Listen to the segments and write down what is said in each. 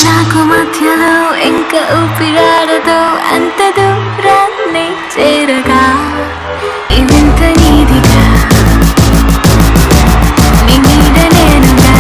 నాకు మధ్యలో ఇంకా ఊపిరాడదు అంత దూరాన్ని చేరగా ఇదంత నీదిగా నీ నీడ నేనుగా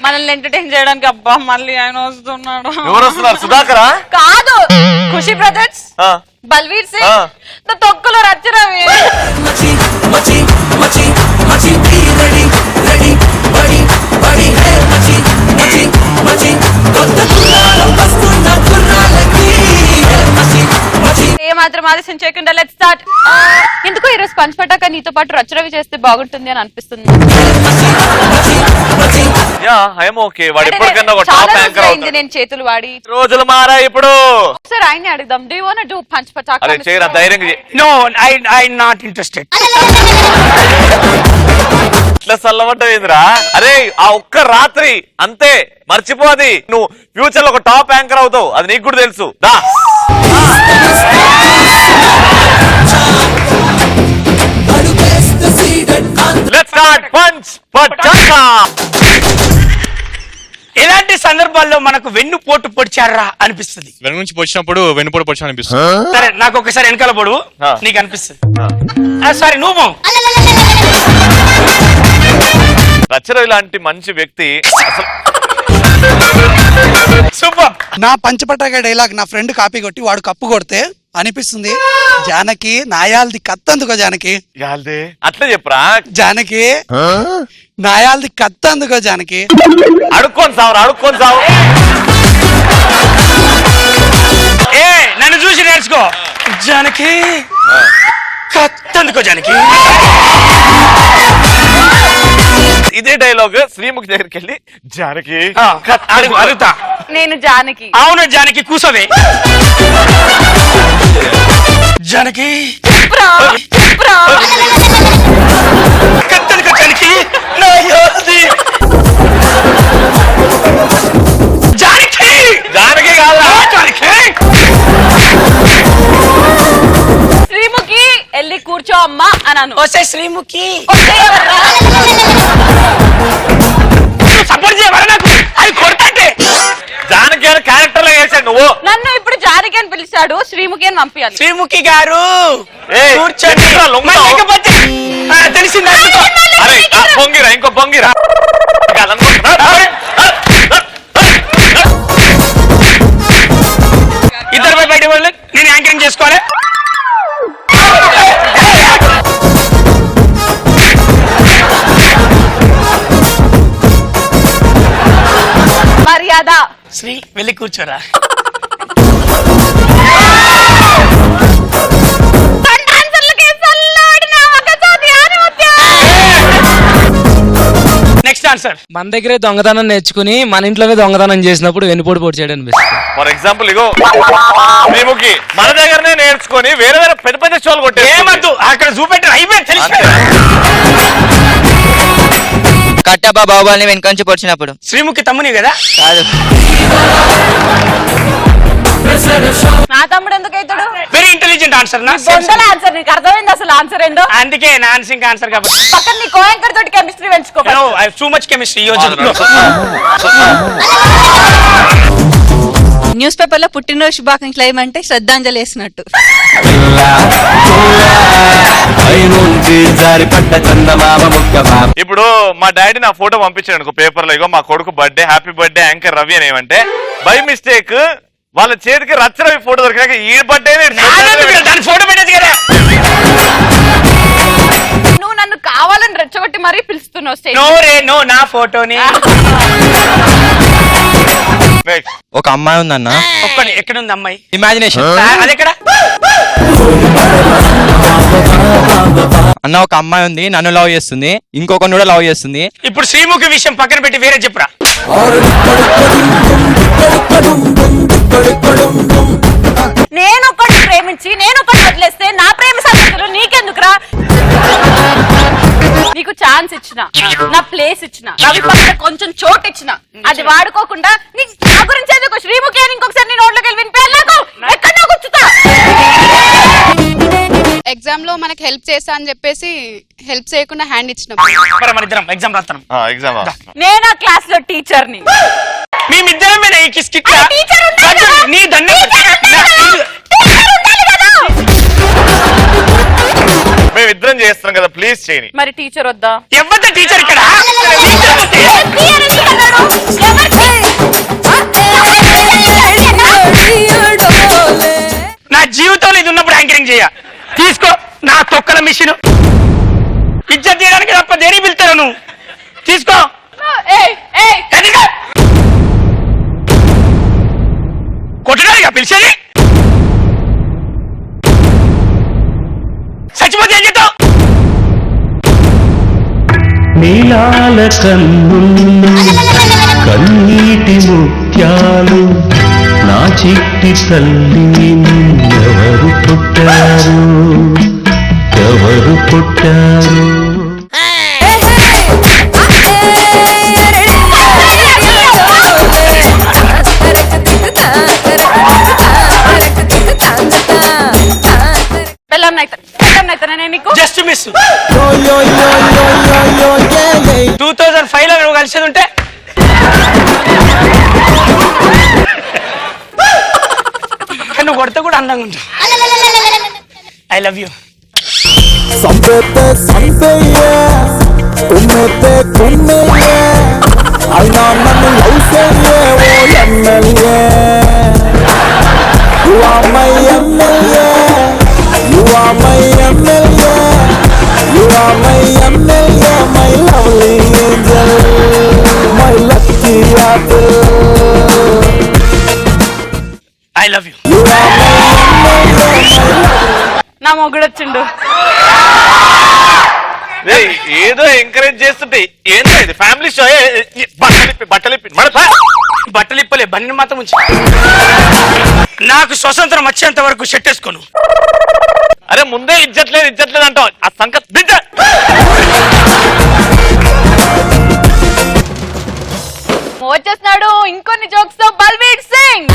మనల్ని ఎంటర్టైన్ చేయడానికి అబ్బా మళ్ళీ ఆయన వస్తున్నాడు. ఎవరు వస్తున్నారు? సుధాకరా? కాదు, ఖుషి బ్రదర్స్, బల్వీర్ సింగ్, తొక్కులో రచ్చరవి. ఏమాత్రం ఆలస్యం చేయకుండా లెట్స్ స్టార్ట్. ఎందుకు ఈరోజు పంచ్ పటాక నీతో పాటు రచ్చరవి చేస్తే బాగుంటుంది అని అనిపిస్తుంది. నేను చేతులు వాడి రోజులు మారా ఇప్పుడు. సార్ ఆయన్ని అడుగుదాం. Do you want to do punch Pataka? అరే చేయరా, ధైర్యంగా చెయ్. No, I not interested. ఇట్లా సల్లమంటావేంద్రా? అరే ఆ ఒక్క రాత్రి అంతే, మర్చిపోది. నువ్వు ఫ్యూచర్ లో ఒక టాప్ యాంకర్ అవుతావు, అది నీకు కూడా తెలుసు. దా లెట్స్ స్టార్ట్ పంచ్ పటాక. ఎలాంటి సందర్భాల్లో మనకు వెన్ను పోటు పొడిచారా అనిపిస్తుంది? వెను నుంచి పొడిచినప్పుడు వెన్నుపోటు పొడిచా అనిపిస్తుంది. సరే, నాకు ఒకసారి వెనకాల పొడువు, నీకు అనిపిస్తుంది. సారీ, నువ్వు రచ్చరవి లాంటి మంచి వ్యక్తి అసలు. సూపర్. నా పంచపటాక డైలాగ్ నా ఫ్రెండ్ కాపీ కొట్టి వాడు కప్పు కొడితే అనిపిస్తుంది, జానకి నాయాల్ది కత్తందుకో జానకి. అట్లా చెప్పరా? జానకి నాయాల్ది కత్తందుకో జానకి. అడుక్కోని సావు, అడుక్కోని సావు. ఏ నన్ను చూసి నేర్చుకో. జానకి కత్తందుకో జానకి. ఇదే డైలాగ్ శ్రీముఖి దగ్గరికి వెళ్ళి జానకి అడుగుతా. నేను జానకి. అవును జానకి, కూసోవే. జానకి కత్తనుకో జానకి. జానకి జానకి కాదా? జానకి శ్రీముఖి వెళ్ళి కూర్చో అమ్మా అన్నాను. వస్తే శ్రీముఖి సపోర్ట్ చేయవరా? నాకు అది కొడతాంటే. జానకి అని క్యారెక్టర్ లో వేసాడు నువ్వు. నన్ను ఇప్పుడు జానకి అని పిలిచాడు, శ్రీముఖి అని పంపించాలి. శ్రీముఖి గారు కూర్చోండి. లేకపోతే తెలిసిందా? పొంగిరా, ఇంకో పొంగిరా. ఇద్దరు బయట వాళ్ళు నేను యాంకరింగ్ చేసుకోవాలి. మర్యాద. శ్రీ వెళ్ళి కూర్చోరా. Next answer. మన దగ్గరే దొంగతనం నేర్చుకుని మన ఇంట్లోనే దొంగతనం చేసినప్పుడు వెన్నుపోటు పొడి చేయడం అనిపిస్తుంది. ఫర్ ఎగ్జాంపుల్ ఇగో శ్రీముఖి మన దగ్గరనే నేర్చుకొని వేరే వేరే పెద్ద పెద్ద షోలు కొట్టే. ఏమద్దు, అక్కడ చూపెట్టారు అయిపోయింది తెలుసు. కట్టప్ప బాహుబలిని వెనక నుంచి పొడిచినప్పుడు. శ్రీముఖి తమ్ముని కదా? కాదు. నా తమ్ముడు ఎందుకు అవుతాడు? Very intelligent answer. ఆన్సర్ నీకు అర్థమైంది అసలు ఆన్సర్ ఏందో? అందుకే నా ఆన్సరింగ్ ఆన్సర్ కాబట్టి. పక్కన నీ కోయాంకర్ తోటి కెమిస్ట్రీ పెంచుకో. Too much chemistry. Newspaper లో పుట్టినరోజు శుభాకాంక్షలు ఏమంటే శ్రద్ధాంజలి వేసినట్టు. ఇప్పుడు మా డాడీ నా ఫోటో పంపించాడు అనుకో పేపర్ లో, ఇగో మా కొడుకు birthday, happy birthday anchor Ravi అని ఏమంటే బై మిస్టేక్ వాళ్ళ చేతికి రచ్చరవి ఫోటో దొరికాక ఈ బర్త్డే ఫోటో పెట్టేది కదా. నువ్వు నన్ను కావాలని రెచ్చగొట్టి మరీ పిలుస్తున్నావు. నో రే నో, నా ఫోటోని. ఒక అమ్మాయి ఉందన్న. ఒక్కడి ఎక్కడుంది అమ్మాయి? ఇమాజినేషన్. అది ఎక్కడ అన్న? ఒక అమ్మాయి ఉంది, నన్ను లవ్ చేస్తుంది, ఇంకొకరిని కూడా లవ్ చేస్తుంది. ఇప్పుడు శ్రీముఖి విషయం పక్కన పెట్టి వేరే చెప్పురా. నేను ఒకటి ప్రేమించి నేను ఒకటి వదిలేస్తే నా ప్రేమ సంగతులు నీకెందుకురా? నీకు చాలా ఛాన్స్ ఇచ్చిన, నా ప్లేస్ ఇచ్చిన, రవి పక్కన కొంచెం చోటు ఇచ్చిన, అది వాడుకోకుండా నా గురించి ఎందుకు శ్రీముఖి అని ఇంకొకసారి నేను నోట్లోకి వెళ్ళి వినిపించాలి నాకు ఎక్కడో కూర్చుతా. ఎగ్జామ్ లో మనకి హెల్ప్ చేస్తా అని చెప్పేసి హెల్ప్ చేయకుండా హ్యాండ్ ఇచ్చినప్పుడు మరి మన ఇద్దరం ఎగ్జామ్ రాస్తాం. ఎగ్జామ్ నేను ఆ క్లాస్ లో టీచర్ ని. మేమిద్దరం మీద ఈ స్కిట్ ఆ టీచర్ ఉండాలి కదా. నీ దండం మేము ఇద్దరం చేస్తున్నాం కదా, ప్లీజ్ చేయని. మరి టీచర్ వద్దా? ఎవరితో టీచర్ ఇక్కడ నా జీవితంలో ఇది ఉన్నప్పుడు యాంకరింగ్ చేయ తీసుకో నా తొక్కల మిషన్ ఇజ్జత్ చేయడానికి తప్ప దేని పిలుతారు నువ్వు తీసుకో. కొట్టడానికి పిలిచేది చచ్చిపోతే ఏం చేద్దాం? నీలాల కన్నుల్లో కన్నీటి ముత్యాలు నా చిట్టి తల్లి ఎవరు పుట్టారు ఎవరు పుట్టారు జస్ట్ మిస్ 2005 లో నువ్వు కలిసేది ఉంటే నువ్వు కొడితే కూడా అందంగా ఉంటావు. I love you. I love you. నా మొగుడు వచ్చిండు. ఏదో ఎంకరేజ్ చేస్తుంటే ఏంటో ఇది ఫ్యామిలీ షో. బట్టలు ఇప్పలే బండి మాత్రం ఉంచి నాకు స్వతంత్రం వచ్చేంత వరకు షెట్టేసుకోను. అరే ముందే ఇజ్జట్లేదు అంటావు. ఆ సంకత్ బిడ్డ వచ్చేస్తున్నాడు ఇంకొన్ని జోక్స్ తో బల్వీర్ సింగ్.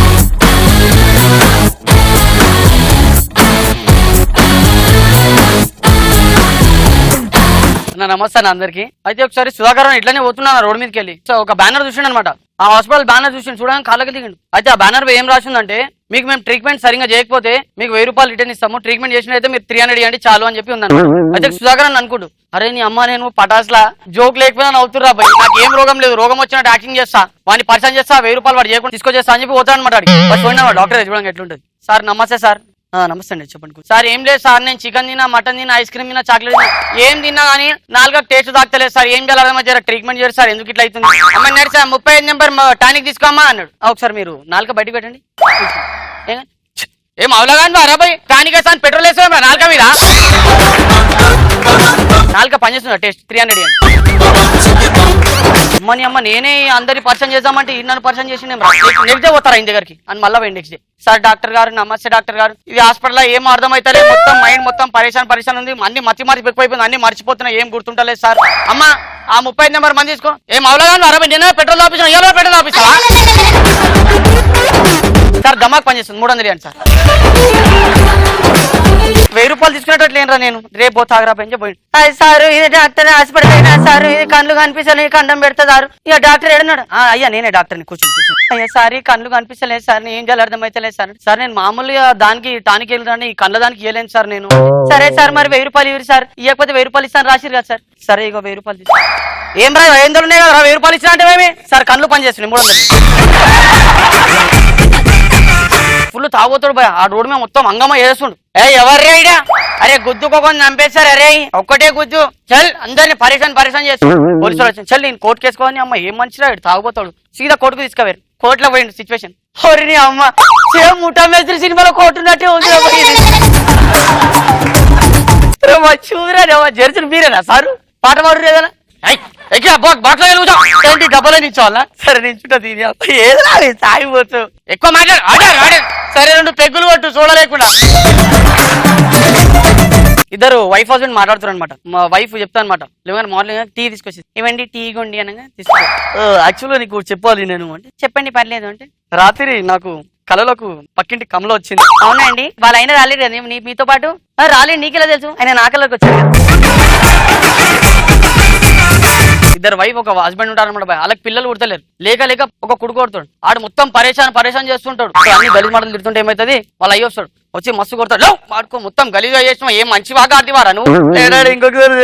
నమస్తే అందరికి. అయితే ఒకసారి సుధాకర్ ఇట్లానే పోతున్నా రోడ్ మీదకి వెళ్ళి సో ఒక బ్యానర్ చూసిండు అనమాట. ఆ హాస్పిటల్ బ్యానర్ చూసి చూడడానికి కాళ్ళకి దిగిండు. అయితే ఆ బ్యానర్ ఏం రాసిందంటే, మీకు మేము ట్రీట్మెంట్ సరిగ్గా చేయకపోతే మీకు 1000 రూపాయలు రిటర్న్ ఇస్తాము, ట్రీట్మెంట్ చేసినైతే మీరు 300 ఇవ్వండి చాలు అని చెప్పి ఉందన్న. అయితే సుధాకర్ అని అనుకుంటు, అరే నీ అమ్మ నేను పటాస్లా జోక్ లేకపోయినా నవ్వుతురా భయ్, నాకు ఏం రోగం లేదు, రోగం వచ్చినట్టు యాక్టింగ్ చేస్తా, వాడిని పరిచయం చేస్తా, 1000 రూపాయలు వాడు చేయకుండా తీసుకొచ్చేస్తా అని చెప్పి పోతాను అనమాట. పోయినా డాక్టర్ చూడడానికి ఎట్లుంటది. సార్ నమస్తే సార్. నమస్తే అండి చెప్పండి సార్. ఏం లేదు సార్, నేను చికెన్ తిన్నా, మటన్ తిన్నా, ఐస్ క్రీమ్ తిన్నా, చాక్లెట్ తిన్నా, ఏం తిన్నా కానీ నాలుగు టేస్ట్ తాగుతలేదు సార్, ఏం చేయాలి ట్రీట్మెంట్ చేయాలి సార్, ఎందుకు ఇట్లా అవుతుంది? అమ్మ సార్ 35 నెంబర్ టానిక్ తీసుకోమ్మా అన్నాడు. ఒకసారి మీరు నాలుక బయటకు పెట్టండి. ఏం అవలాగాని అరాబాయ్ టానిక్ వేస్తా పెట్రోల్ వేస్తా నాలుక మీద నాలుక పనిచేస్తున్నా టేస్ట్ 300 ఇవ్వండి. అమ్మని అమ్మ నేనే అందరి పరిచయం చేద్దామంటే నన్ను పరిచయం చేసి నెక్స్ట్ డే పోతారా ఇంటి దగ్గరికి అని మళ్ళీ పోయి నెక్స్ట్ డే. సార్ డాక్టర్ గారు నమస్తే డాక్టర్ గారు, ఇది హాస్పిటల్లో ఏం అర్థం అవుతలే, మొత్తం మైండ్ మొత్తం పరిశాన్ ఉంది, అన్ని మర్చి ఎక్కువైపోయింది, అన్ని మర్చిపోతున్నా, ఏం గుర్తుంటలేదు సార్. అమ్మ ఆ 35 నెంబర్ మంది తీసుకో. ఏం అవలాగాను అరవై నేనే పెట్రోల్ ఆఫీసా, ఏదో పెట్రోల్ ఆఫీసా సార్, దమాక్ పనిచేస్తుంది 300 ఇవ్వండి సార్. 1000 రూపాయలు తీసుకునేటట్లేనరా నేను, రేపు పోతాగరా పెంచి పోయి సార్ ఇది డాక్టర్ హాస్పిటల్ అయినా సార్, ఇది కళ్ళు కనిపిస్తలే కండం పెడతా సార్. ఇక డాక్టర్ ఏడన్నాడు, అయ్యా నేనే డాక్టర్ని కూర్చొని అయ్యా సార్ ఈ కళ్ళు కనిపిస్తలేదు సార్, నేను ఏం చేయాలి అర్థమైతలేదు సార్. సార్ నేను మామూలుగా దానికి టానికి వెళ్ళాను, ఈ కళ్ళ దానికి ఇవ్వలేను సార్ నేను. సరే సార్ మరి 1000 రూపాయలు ఇవ్వరు సార్, ఇవ్వకపోతే 1000 రూపాయలు ఇస్తాను రాసిరు కదా సార్. సరే ఇక 1000 రూపాయలు తీసు. ఏం రా 500 ఉన్నాయి కదా 1000 రూపాయలు ఇచ్చినా అంటే మేమే సార్ కళ్ళు పని చేస్తున్నాయి 300 ఫుల్ తాగోతాడు భయ. ఆ రోడ్డు మీద మొత్తం హంగామా చేస్తుండు. ఎవరు రైడా అరే గుద్దుకోకొని చంపేశారు, అరే ఒక్కటే గుద్దు చల్ అందరిని పరిశాన్ చేస్తాడు. పోలీసులు వచ్చి చల్ నేను కోర్టు కేసుకోని. అమ్మ ఏం మంచిరా సీదా సీదా కోర్టుకు తీసుకుపోయారు. కోర్టులో పోయిండు సిచ్యువేషన్. ఓరి అమ్మ సేమ్ ముఠా మేస్త్రి సినిమాలో కోర్టు ఉన్నట్టే ఉంది. చూదురా జడ్జిలు మీరేనా సారు పాట పాడు ఏదైనా బాట్లో ఏంటి డబ్బులు నించోవాలా? సరే నించుంటది ఏదైనా తాగిపోతు ఎక్కువ మాట్లాడు. సరే 2 పెగ్గులు కొట్టు చూడలేకుండా. ఇద్దరు వైఫ్ హస్బెండ్ మాట్లాడుతారు అనమాట. మా వైఫ్ చెప్తాను అనమాట, లేవని మార్నింగ్ టీ తీసుకొచ్చి ఇవ్వండి టీ కొండి అనగా తీసుకో. యాక్చువల్గా నీకు చెప్పాలి నేను అంటే, చెప్పండి పర్లేదు అంటే, రాత్రి నాకు కళలోకి పక్కింటి కమల వచ్చింది. అవునా అండి, వాళ్ళు అయినా రాలేదు కదా మీతో పాటు? రాలేదు, నీకెలా తెలుసు? ఆయన నా కళలోకి వచ్చాడు కదా. ఇద్దరు వైఫ్ ఒక హస్బెండ్ ఉంటారు అనమాట. వాళ్ళకి పిల్లలు పుడతలేరు, లేక లేక ఒక కొడుకు కొడతాడు. ఆడు మొత్తం పరేషాన్ చేస్తుంటాడు. అన్ని గలీజ్ మాటలు తిడుతుంటే ఏమవుతుంది, వాళ్ళు అయ్యి వస్తాడు, వచ్చి మస్తు కొడతాడు. ఆడుకో మొత్తం గలీజ్ చేసినావు, ఏం మంచి బాగా ఆడివారా నువ్వు? ఇంకొకసారి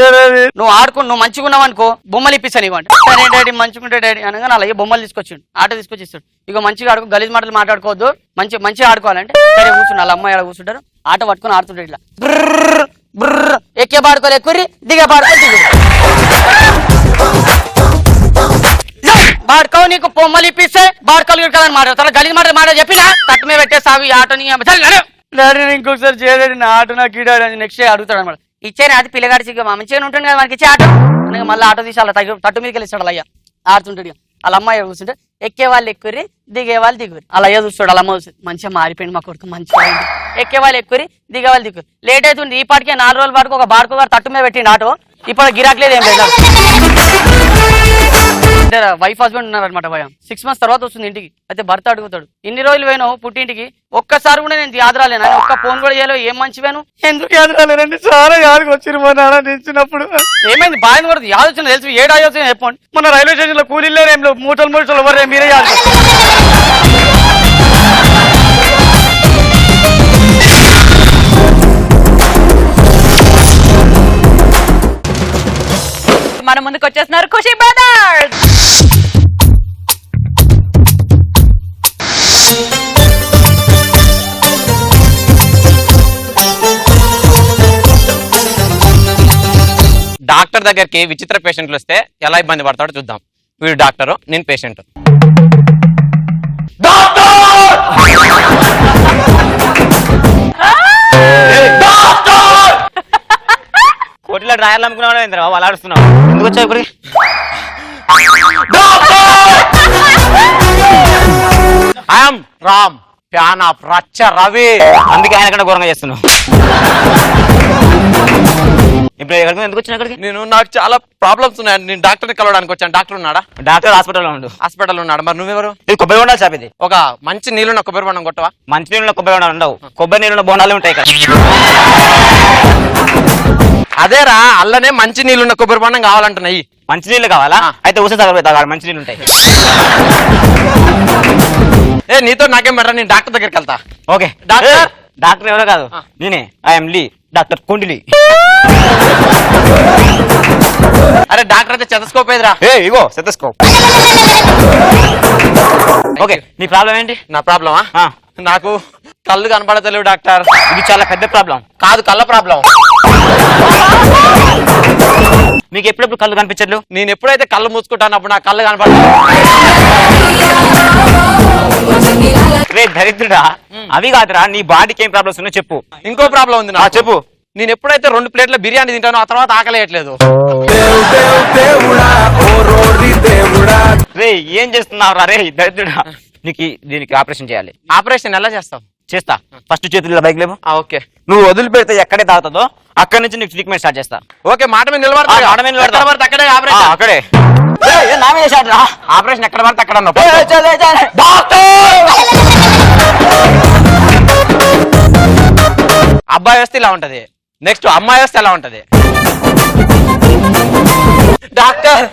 నువ్వు ఆడుకో, నువ్వు మంచిగా ఉన్నావు అనుకో బొమ్మలు ఇప్పిస్తాను ఇవ్వండి. సరే డాడీ మంచిగుంటే డాడీ అనగా అలా బొమ్మలు తీసుకొచ్చిండు, ఆట తీసుకొచ్చి ఇస్తాడు. ఇక మంచిగా ఆడుకో, గలీజ్ మాటలు మాట్లాడుకోవద్దు, మంచిగా ఆడుకోవాలంటే సరే కూర్చుని వాళ్ళ అమ్మాయి ఆడ కూర్చుంటారు. ఆట పట్టుకుని ఆడుతుంటాడు ఇట్లా బ్రర్ బ్రర్. ఎక్కే పాడుకోలే ఎక్కురి, దిగే పాడుకో దిగు బాడుకో. నీకు బొమ్మలు ఇప్పిస్తే బాడుకోలు గిడకాలని మాట్లాడతారు, గలీజ్ మాటలు మాట చెప్పినా తట్టు మీద పెట్టేసావి ఆటని. ఇంకొకసారి చేయలేడు నా ఆట, నాకు ఈడాడు అని నెక్స్ట్ డే అడుగుతాడు అనమాట. ఇచ్చేనే అది పిల్లగాడి సిగ్గు మంచిగా ఉంటుంది కదా మనకి ఇచ్చే ఆట అనగా మళ్ళీ ఆటో తీసి అలా తట్టు మీదకి వెళ్ళిస్తాడు. అయ్యా ఆడుతుంటాడు. వాళ్ళ అమ్మాయి కూర్చుంటే ఎక్కే వాళ్ళు ఎక్కురి, దిగే వాళ్ళు దిగురు. అలా అయ్యా చూస్తాడు. వాళ్ళ అమ్మ చూస్తుంది, మంచిగా మారిపోయింది మా కొడుకు, మంచిగా అయింది. ఎక్కే వాళ్ళు ఎక్కురి, దిగే వాళ్ళు దిగురు. లేట్ అవుతుంది, ఈ పాటికే 4 రోజుల పాటుకు ఒక బాడుకో గారు తట్టు మీద పెట్టిండు ఆటో. ఇప్పుడు గిరాక్ లేదు, ఏం లేదు. వైఫ్ హస్బెండ్ ఉన్నారనమాట. 6 months తర్వాత వస్తుంది ఇంటికి. అయితే భర్త అడుగుతాడు, ఇన్ని రోజులు పోయినావు పుట్టింటికి, ఒక్కసారి కూడా నేను యాదరాలేను అని, ఒక్క ఫోన్ కూడా చేయలేవు, ఏం మంచివేను? ఎందుకు యాదరాలేనండి, చాలా యాదకు వచ్చిరు మా నాన్న నిలిచినప్పుడు. ఏమైంది బాగా కూడా యాద వచ్చిన తెలుసు, ఏడా వచ్చిన చెప్పండి. మన రైల్వే స్టేషన్ లో కూలీలు ఏం లేవు, మూటలు ఎవరే మీరే యాద. మన ముందుకు వచ్చేస్తున్నారు ఖుషి బ్రదర్స్. డాక్టర్ దగ్గరికి విచిత్ర పేషెంట్లు వస్తే ఎలా ఇబ్బంది పడతాడో చూద్దాం. వీడు డాక్టరు, నేను పేషెంట్. కోటిలో డ్రాయర్లు అమ్ముకున్నాడు ఏంద్రా వాళ్ళు ఆడుస్తున్నావు, ఎందుకు వచ్చావు ఇప్పటికి? ఐఎమ్ రామ్, ఫ్యాన్ ఆఫ్ రచ్చ రవి, అందుకే ఆయన కంటే ఘోరంగా చేస్తున్నావు. ఇప్పుడు ఎందుకు వచ్చిన అక్కడికి? నాకు చాలా ప్రాబ్లమ్స్ ఉన్నాయి, నేను డాక్టర్ని కలవడానికి వచ్చాను. డాక్టర్ ఉన్నాడా? డాక్టర్ హాస్పిటల్లో ఉన్నాడు. మరి నువ్వెవరు? ఇది కొబ్బరి బొండాలు షాప్. ఇది ఒక మంచి నీళ్ళున్న కొబ్బరి బొండం కొట్టవా? మంచి నీళ్ళున్న కొబ్బరి బొండాలు ఉండవు, కొబ్బరి నీళ్ళున్న బొండాలు ఉంటాయి కదా. అదేరా, అల్లనే మంచి నీళ్ళున్న కొబ్బరి బొండం కావాలంటున్నాయి. మంచి నీళ్ళు కావాలా? అయితే ఉసే తాగాలి, మంచి నీళ్ళు ఉంటాయి. నీతో నాకేం బెటర్, నేను డాక్టర్ దగ్గరికి వెళ్తా. ఓకే. డాక్టర్ ఎవరో కాదు, నేనే. I'm Lee, doctor Kundili. అరే డాక్టర్ అయితే స్టెథోస్కోప్ ఏదిరా? ఇగో స్టెథోస్కోప్. ఓకే, నీ ప్రాబ్లం ఏంటి? నా ప్రాబ్లమా? నాకు కళ్ళు కనపడతలేవు డాక్టర్. ఇది చాలా పెద్ద ప్రాబ్లం. కాదు, కళ్ళ ప్రాబ్లం. మీకు ఎప్పుడెప్పుడు కళ్ళు కనిపించట్లేదు? నేను ఎప్పుడైతే కళ్ళు మూసుకుంటాను అప్పుడు నా కళ్ళు కనపడలేదు. రే దరిద్రుడా, అవి కాదురా, నీ బాడీకి ఏం ప్రాబ్లమ్స్ ఉన్నాయో చెప్పు. ఇంకో ప్రాబ్లం ఉంది నా, చెప్పు. నేను ఎప్పుడైతే 2 ప్లేట్ల బిర్యానీ తింటానో ఆ తర్వాత ఆకలేయట్లేదు. రే ఏం చేస్తున్నావురా రే దరిద్రుడా? దీనికి ఆపరేషన్ చేయాలి. ఆపరేషన్ ఎలా చేస్తావు? చేస్తా. ఫస్ట్ చేతుల్లో బైక్ లేవు. ఓకే. నువ్వు వదిలిపెడితే ఎక్కడే తాగుతుందో అక్కడి నుంచి నీకు ట్రీట్మెంట్ స్టార్ట్ చేస్తా. ఓకే, మాట మీద నిలబడతా. అక్కడే ఆపరేషన్. అక్కడే నా మీద చేశాడు రా. ఆపరేషన్ ఎక్కడ పడితే అక్కడ ఉన్నావు. అబ్బాయి వస్తే ఇలా ఉంటది, నెక్స్ట్ అమ్మాయి వస్తే ఎలా ఉంటది? డాక్టర్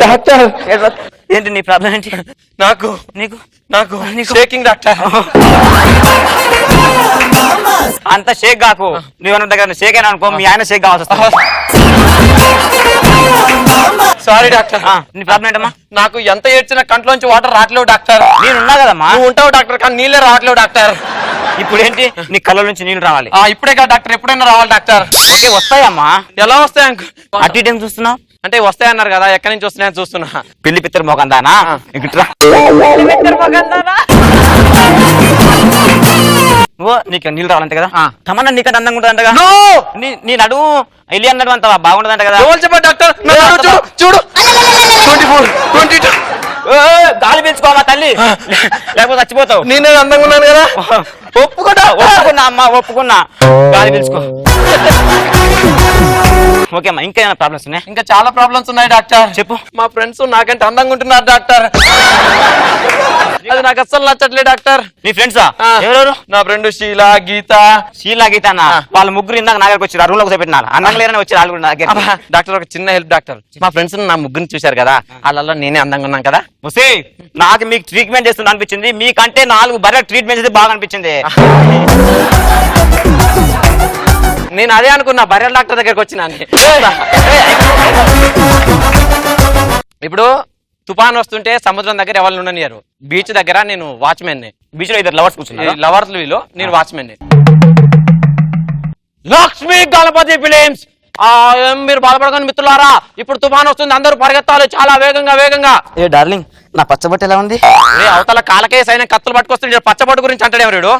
డాక్టర్ ఏంటి నీ ప్రాబ్లం ఏంటి? నాకు షేకింగ్ డాక్టర్. అంత షేక్ కాకు, నువ్వు దగ్గర షేక్ అయినా అనుకో మీ ఆయన షేక్ కావాల్సి వస్తుంది. Sorry doctor. నీ ప్రాబ్లం ఏంటమ్మా? నాకు ఎంత ఏడ్చినా కంట్లోంచి వాటర్ రావట్లేవు డాక్టర్. నేనున్నా కదమ్మా. నువ్వు ఉంటావు డాక్టర్, కానీ నీళ్ళే రావట్లేవు డాక్టర్. ఇప్పుడు ఏంటి? నీ కళ్ళ నుంచి నీళ్ళు రావాలి. ఇప్పుడే కదా డాక్టర్, ఎప్పుడైనా రావాలి డాక్టర్. ఓకే, వస్తాయమ్మా. ఎలా వస్తాయి? అటు ఇటు ఏం చూస్తున్నావు? అంటే వస్తాయన్నారు కదా, ఎక్కడి నుంచి వస్తున్నాయని చూస్తున్నా. పిల్లి పిత్తరు మోకందానా? నీకు నీళ్ళు రావాలంటే కదా, తమన్నా నీకంటే అందంగా ఉంటుందంట. నీ నడువు ఎల్లి అన్నట్టు అంత బాగుంటుందంట కదా. డాక్టర్ చూడు, 24, 22. గాలి పీల్చుకోవా తల్లి, లేకపోతే చచ్చిపోతావు. నేనే అందంగా ఉన్నాను కదా. ఒప్పుకున్నా అమ్మా ఒప్పుకున్నా. గాలి పీల్చుకో. ఓకే అమ్మా, ఇంకా ఏమైనా ప్రాబ్లమ్స్ ఉన్నాయి? ఇంకా చాలా ప్రాబ్లమ్స్ ఉన్నాయి డాక్టర్. చెప్పు. మా ఫ్రెండ్స్ నాకంటే అందంగా ఉంటున్నారు డాక్టర్. అది నాకు అస్సలు నచ్చట్లే డాక్టర్. నీ ఫ్రెండ్సా? ఎవరెవరు? నా ఫ్రెండ్ షీలా, గీత. షీలా, గీత అన్న వాళ్ళ ముగ్గురు ఇందాక నా దగ్గరకు వచ్చారు. రూమ్ లో కూర్చోబెట్టినా అన్నం లేరని వచ్చారు వాళ్ళు కూడా నా దగ్గర. డాక్టర్ ఒక చిన్న హెల్ప్ డాక్టర్. మా ఫ్రెండ్స్ నా ముగ్గురిని చూశారు కదా, వాళ్ళలో నేనే అందంగా ఉన్నాను కదా. ముసే నాకు మీకు ట్రీట్మెంట్ చేస్తుంది అనిపించింది, మీకంటే 4 బర్రె ట్రీట్మెంట్ చేస్తే బాగా అనిపించింది. నేను అదే అనుకున్నా, బర్రెల డాక్టర్ దగ్గరికి వచ్చినా. ఇప్పుడు తుఫాన్ వస్తుంటే సముద్రం దగ్గర ఎవరు ఉండనియరు. బీచ్ దగ్గర నేను వాచ్మెన్. బీచ్ లో ఇద్దరు లవర్స్ కూర్చున్నారు. లవర్స్ లో నేను వాచ్మెన్. లక్ష్మీ గణపతి ఫిలిమ్స్. మీరు బాధపడకండి మిత్రులారా, ఇప్పుడు తుఫాన్ వస్తుంది, అందరూ పరిగెత్తాలి చాలా వేగంగా వేగంగా. ఏ డార్లింగ్, నా పచ్చబొట్టు ఎలా ఉంది? అవతల కాలకే సైన కత్తులు పట్టుకొస్తుంది, పచ్చబొట్టు గురించి అంటాడు ఎవరు?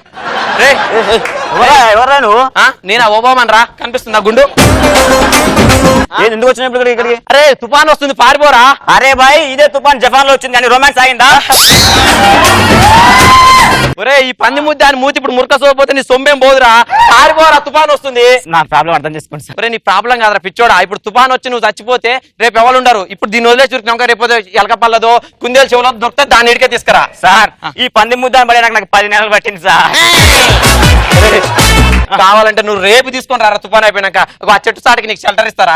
ఎవరా నువ్వు? నేను ఓబామన్ రా, కనిపిస్తుందా గుండు? ఎందుకు వచ్చినప్పుడు ఇక్కడికి? అరే తుఫాన్ వస్తుంది, పారిపోరా. అరే బాయ్, ఇదే తుఫాన్ జపాన్ లో వచ్చింది అని రొమాన్స్ ఆగిందా? ఒరే ఈ పంది ముద్ద అని మూతి ఇప్పుడు మురక సోపోతే నీ సొమ్మేం పోదురా, పారిపోరా తుఫాన్ వస్తుంది. నా ప్రాబ్లం అర్థం చేసుకోండి సార్. ఒరే నీ ప్రాబ్లం కాదురా పిచ్చోడా, ఇప్పుడు తుఫాన్ వచ్చి నువ్వు చచ్చిపోతే రేపు ఎవరు ఉండరు. ఇప్పుడు దీన్ని వదిలేసి చురుకున్నాక రేపు ఎలకపల్లదో కుందేలు చెవులో దొరికితే దాన్ని ఇడికే తీసుకురా. సార్ ఈ పంది ముద్ద పడే నాకు 10 నెలలు పట్టింది సార్. కావాలంటే నువ్వు రేపు తీసుకొని రారా, తుఫాన్ అయిపోయినాక ఆ చెట్టు సాటికి నీకు షెల్టర్ ఇస్తారా?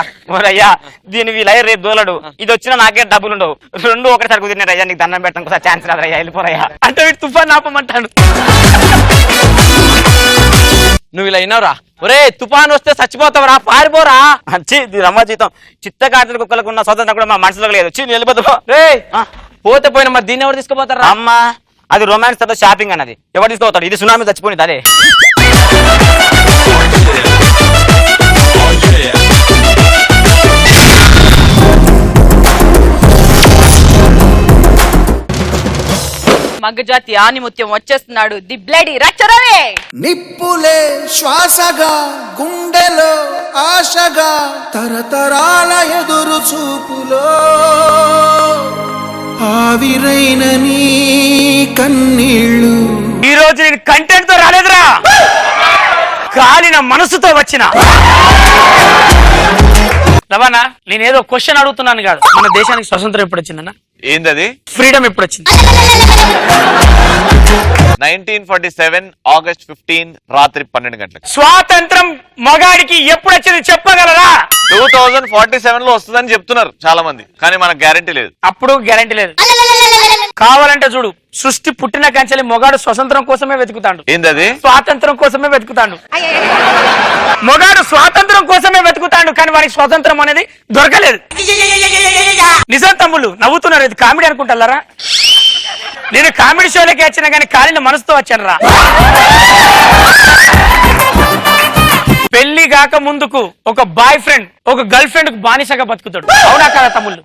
అయ్యా దీని వీళ్ళ రేపు దోలడు, ఇది వచ్చినా నాకే డబ్బులు ఉండవు. 2 ఒకటిసారి కుదిరినారు అయ్యా, నీకు దండం పెట్టడం ఛాన్స్ రాదయ్యా, వెళ్ళిపోరయ్యా. అంటే వీడు తుఫాన్ ఆపమంటాడు. నువ్వు ఇలా అయినావురా. ఒరే తుఫాన్ వస్తే చచ్చిపోతావురా, పారిపోరా. రమ్మ జీతం చిత్తకార్తెల కుక్కలకు ఉన్న స్వతంత్రం కూడా మా మనసులో లేదు. వెళ్ళిపోతావు. రే పోతే పోయినా మరి దీన్ని ఎవరు తీసుకుపోతారా? అమ్మా అది రొమాన్స్ తర్వాత షాపింగ్ అన్నది, ఎవరు తీసుకోతాడు? ఇది సునామీ చచ్చిపోయింది అదే. మగ్గజాతి ఆనిముత్యం వచ్చేస్తున్నాడు, ది బ్లడీ రచ్చరవే. నిప్పులే శ్వాసగా గుండెలో ఆశగా తరతరాల ఎదురు చూపులో ఆవిరైన నీ కన్నీళ్ళు. ఈ రోజు నేను కంటెంట్ తో రాలేదురా, కాలిన మనసుతో వచ్చిన. రవాణా నేనేదో క్వశ్చన్ అడుగుతున్నాను కాదు, మన దేశానికి స్వతంత్రం ఎప్పుడు వచ్చిందన్న? ఏందది? ఫ్రీడమ్ ఎప్పుడు వచ్చింది? 1947 ఆగస్ట్ 15 రాత్రి 12 గంటలకు. స్వాతంత్రం మగాడికి ఎప్పుడు వచ్చింది చెప్పగలరా? 2047 లో వస్తుందని చెప్తున్నారు చాలా మంది, కానీ మనకు గ్యారంటీ లేదు. అప్పుడు గ్యారంటీ లేదు. కావాలంటే చూడు, సృష్టి పుట్టిన కంచెలి మొగాడు స్వతంత్రం కోసమే వెతుకుతాడు. ఏందది? స్వాతంత్రం కోసమే వెతుకుతాడు. మొగాడు స్వాతంత్రం కోసమే వెతుకుతాడు, కానీ వారికి స్వాతంత్రం అనేది దొరకలేదు. నిజం తమ్ముళ్ళు నవ్వుతున్నారు, ఇది కామెడీ అనుకుంటారా? నేను కామెడీ షోలోకి వచ్చినా కానీ కాలిన మనసుతో వచ్చాను రా. పెళ్లి కాక ముందుకు ఒక బాయ్ ఫ్రెండ్ ఒక గర్ల్ ఫ్రెండ్ కు బానిసగా బతుకుతాడు, అవునా కదా తమ్ముళ్ళు?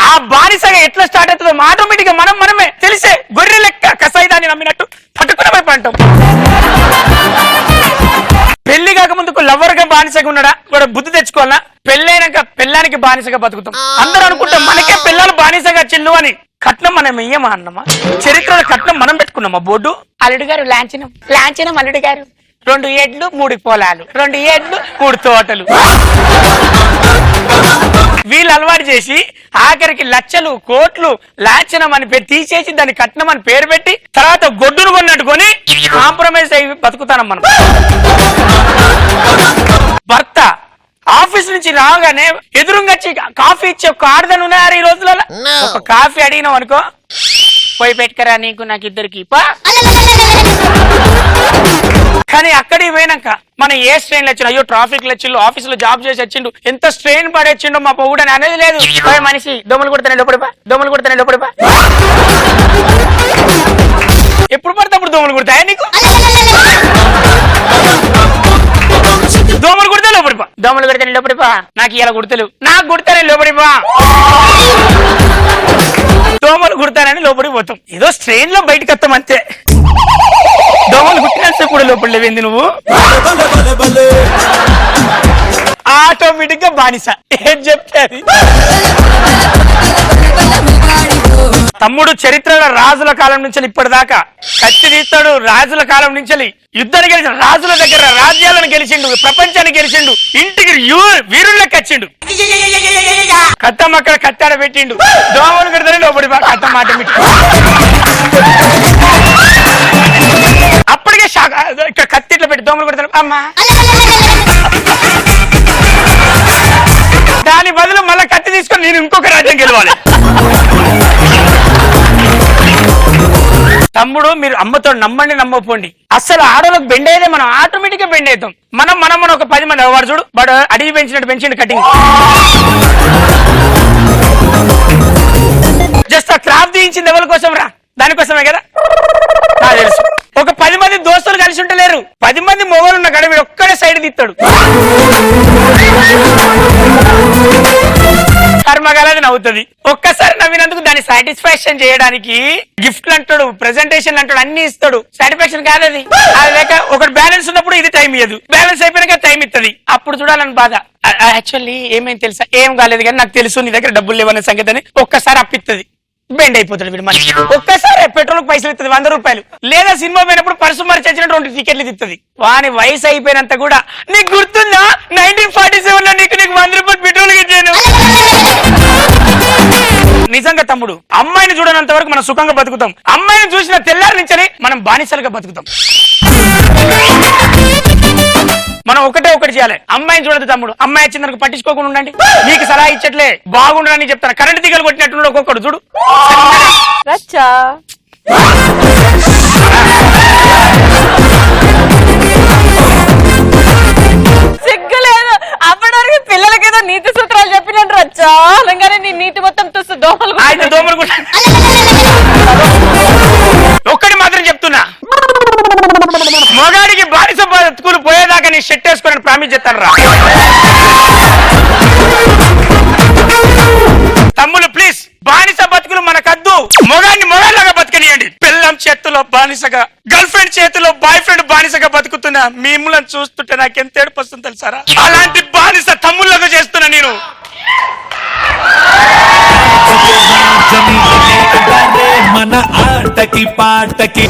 ఆ బానిసగా ఎట్లా స్టార్ట్ అవుతుందో ఆటోమేటిక్ గా మనమే తెలిసే గొర్రె లెక్క కసాయిదాన్ని నమ్మినట్టు పట్టుకునే వైపు అంటాం. పెళ్లి కాక ముందుకు లవ్వర్ గా బానిసగా ఉన్నాడా కూడా బుద్ధి తెచ్చుకోవాలా? పెళ్ళైనాక పెళ్ళానికి బానిసగా బతుకుతాం. అందరూ అనుకుంటాం మనకే పిల్లలు బానిసగా చిల్లు అని. కట్నం మనం ఇయ్యమా అన్నమా? చరిత్రలో కట్నం మనం పెట్టుకున్నామా బోర్డు? అల్లుడు గారు లాంఛనం అల్లుడు గారు 2 ఏడ్లు 3 పొలాలు, 2 ఏడ్లు 3 తోటలు. వీళ్ళు అలవాటు చేసి ఆఖరికి లక్షలు కోట్లు లాంఛనం అని తీసేసి దాన్ని కట్నం అని పేరు పెట్టి తర్వాత గొడ్డును కొన్నట్టుకొని కాంప్రమైజ్ అయ్యి బతుకుతాం మనం. భర్త ఆఫీస్ నుంచి రాగానే ఎదురుగా కాఫీ ఇచ్చే ఒక ఆడదని ఉన్నారు ఈ రోజులలో. ఒక కాఫీ అడిగినాం అనుకో, పోయి పెట్టుకరా నీకు నాకు ఇద్దరికి. కానీ అక్కడికి పోయినాక మనం ఏ స్ట్రెయిన్ వచ్చిండు, అయ్యో ట్రాఫిక్ వచ్చిండు, ఆఫీస్ లో జాబ్ చేసి వచ్చిండు, ఎంత స్ట్రెయిన్ పడేచ్చిండో మా పొగుడని అనేది లేదు. మనిషి దోమలు కొడతానే లోపడిపా, దోమలు కొడతానే లోపడిపా. ఎప్పుడు పడితే అప్పుడు దోమలు కుడతాయా నీకు? దోమలు కుడితే లోపడిపా, దోమలు కొడితే లోపడిపా. నాకు ఇలా కుడతలేవు, నాకు కుడతానే లోపడిపా. దోమలు కుడతానని లోపడి పోతాం, ఏదో స్ట్రెయిన్ లో బయటకు వస్తాం అంతే. దోమలు కుట్టినంత కూడా లోపల లేవేంది నువ్వు? ఆటోమేటిక్ గా బానిస, ఏం చెప్తే అది. తమ్ముడు చరిత్రలో రాజుల కాలం నుంచి ఇప్పటిదాకా కత్తి తీస్తాడు. రాజుల కాలం నుంచి యుద్ధాన్ని గెలిచిన రాజుల దగ్గర రాజ్యాలను గెలిచిండు, ప్రపంచాన్ని గెలిచిండు, ఇంటికి వీరుళ్ళకి వచ్చిండు. కట్టం అక్కడ కట్టాడ పెట్టిండు. దోమలు కడతానే లోపడి కట్టం మాట అప్పటికే షాక్. ఇక్కడ కత్తి ఇట్లా పెట్టి దోమలు కొడతాడు అమ్మా. దాని బదులు మళ్ళీ కత్తి తీసుకొని నేను ఇంకొక రాజ్యం గెలవాలి. తమ్ముడు మీరు అమ్మతో నమ్మండి నమ్మపోండి, అసలు ఆడోళ్ళకి బెండ్ అయితే మనం ఆటోమేటిక్ గా బెండ్ అవుతాం. మనం ఒక 10 మంది వాడు చూడు, వాడు అడిగి పెంచినట్టు పెంచిండు కటింగ్. జస్ట్ ఆ క్రాఫ్ తీయించింది ఎవరి కోసం రా, దానికోసమే కదా నాకు తెలుసు. ఒక 10 మంది దోస్తులు కలిసి ఉంటలేరు, 10 మంది మొగలు ఉన్న కడ వీడు ఒక్కడే సైడ్ తీస్తాడు. కర్మగాలది నవ్వుతుంది. ఒక్కసారి నవ్వినందుకు దాన్ని సాటిస్ఫాక్షన్ చేయడానికి గిఫ్ట్లు అంటాడు, ప్రెజెంటేషన్ అంటాడు, అన్ని ఇస్తాడు. సాటిస్ఫాక్షన్ కాదది. అది లేక ఒకటి బ్యాలెన్స్ ఉన్నప్పుడు ఇది టైం ఇయ్యదు, బ్యాలెన్స్ అయిపోయినాక టైం ఇస్తుంది. అప్పుడు చూడాలని బాధ. యాక్చువల్లీ ఏమేమి తెలుసా, ఏం కాలేదు కానీ నాకు తెలుసు నీ దగ్గర డబ్బులు లేవనే సంగతి అని ఒక్కసారి అప్పిస్తుంది. బెండ్ అయిపోతాడు వీడు మనిషి. ఒక్కసారి పెట్రోల్ పైసలు ఇస్తుంది 100 రూపాయలు. లేదా సినిమా పోయినప్పుడు పర్సు మరి చచ్చినట్టు 2 టికెట్లు ఇస్తుంది. వాని వయసు అయిపోయినంత కూడా నీకు గుర్తుందా 1947 లో నీకు 100 రూపాయలు పెట్రోల్ ఇచ్చాను. నిజంగా తమ్ముడు, అమ్మాయిని చూడనంత వరకు మనం సుఖంగా బతుకుతాం. అమ్మాయిని చూసిన తెల్లారి నుంచి మనం బానిసలుగా బతుకుతాం. మనం ఒకటి చేయాలి, అమ్మాయిని చూడదు తమ్ముడు. అమ్మాయి వచ్చిందనుకు పట్టించుకోకుండా ఉండండి. మీకు సలహా ఇచ్చట్లే బాగుండని చెప్తాను. కరెంట్ దిగలు కొట్టినట్టు ఒక్కొక్కడు చూడు. సిగ్గులేదు. అప్పటి వరకు పిల్లలకి ఏదో నీతి సూత్రాలు చెప్పినట్టు రచ్చా అనగానే నీ నీతి మొత్తం చూస్తూ దోమలు ఒక్కటి మాత్రం చెప్తున్నా, మగాడికి బానిస బతుకులు పోయేదాకా నీ షెట్ వేసుకోనని ప్రామిస్ చేస్తాను రా. తమ్ముళ్ళు ప్లీజ్, బానిస బతుకులు మనకద్దు. మొగాడిని మొగాళ్ళగా బతకనియండి. పిల్లం చేతిలో బానిసగా, గర్ల్ ఫ్రెండ్ చేతిలో బాయ్ ఫ్రెండ్ బానిసగా బతుకుతున్నా మిమ్మల్ని చూస్తుంటే నాకు ఎంత ఏడుపు వస్తుంది తెలుసారా. అలాంటి బానిస తమ్ముళ్ళగా చేస్తున్నా నేను. మన ఆటకి పాటకి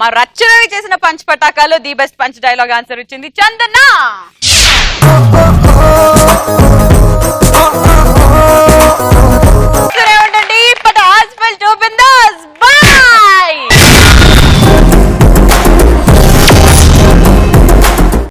మా రచ్చరవి చేసిన పంచ్ పటాకాలో the best punch dialogue answer ఇచ్చింది చందన.